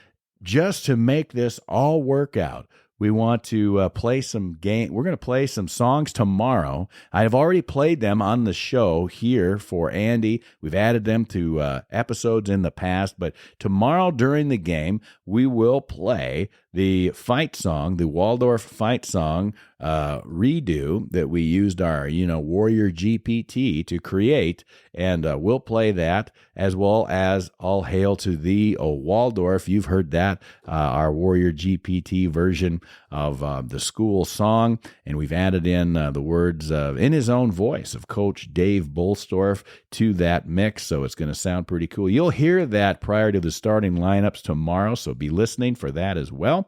just to make this all work out, we want to play some game. We're going to play some songs tomorrow. I have already played them on the show here for Andy. We've added them to episodes in the past, but tomorrow during the game, we will play the fight song, the Bolstorff fight song redo that we used our, Warrior GPT to create, and we'll play that, as well as All Hail to Thee, O Bolstorff. You've heard that, our Warrior GPT version of the school song, and we've added in the words in his own voice of Coach Dave Bolstorff to that mix, so it's going to sound pretty cool. You'll hear that prior to the starting lineups tomorrow, so be listening for that as well.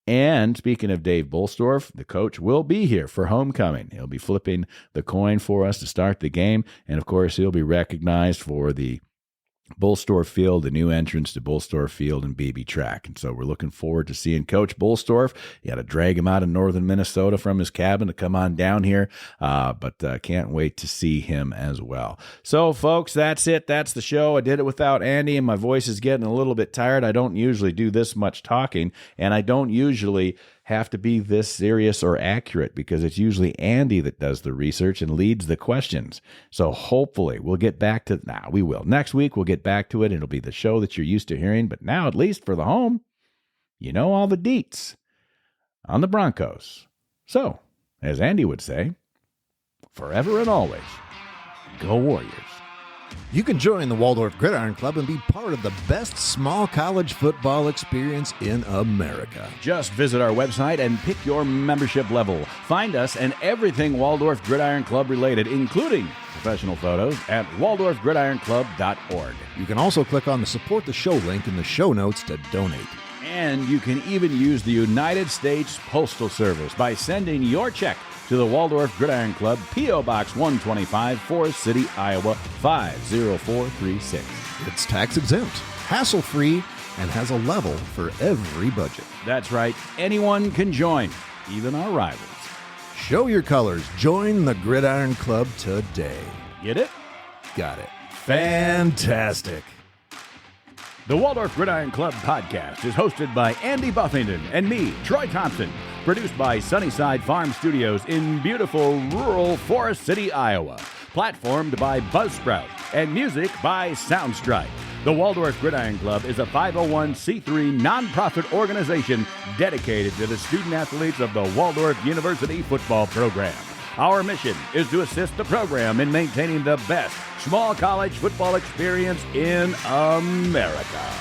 And speaking of Dave Bolstorff, the coach will be here for homecoming. He'll be flipping the coin for us to start the game, and of course, he'll be recognized for the Bolstorff Field, the new entrance to Bolstorff Field and BB Track. And so we're looking forward to seeing Coach Bolstorff. You had to drag him out of northern Minnesota from his cabin to come on down here, but can't wait to see him as well. So, folks, that's it. That's the show. I did it without Andy, and my voice is getting a little bit tired. I don't usually do this much talking, and I don't usually have to be this serious or accurate, because it's usually Andy that does the research and leads the questions. So hopefully we'll get back to we will. Next week we'll get back to it. It'll be the show that you're used to hearing, but now, at least for the home, all the deets on the Broncos. So, as Andy would say, forever and always, go Warriors. You can join the Bolstorff Gridiron Club and be part of the best small college football experience in America. Just visit our website and pick your membership level. Find us and everything Bolstorff Gridiron Club related, including professional photos, at waldorfgridironclub.org. You can also click on the Support the Show link in the show notes to donate. And you can even use the United States Postal Service by sending your check to the Bolstorff Gridiron Club, P.O. Box 125, Forest City, Iowa, 50436. It's tax exempt, hassle-free, and has a level for every budget. That's right. Anyone can join, even our rivals. Show your colors. Join the Gridiron Club today. Get it? Got it. Fantastic. The Bolstorff Gridiron Club podcast is hosted by Andy Buffington and me, Troy Thompson. Produced by Sunnyside Farm Studios in beautiful rural Forest City, Iowa. Platformed by Buzzsprout and music by Soundstripe. The Bolstorff Gridiron Club is a 501c3 nonprofit organization dedicated to the student athletes of the Bolstorff University football program. Our mission is to assist the program in maintaining the best small college football experience in America.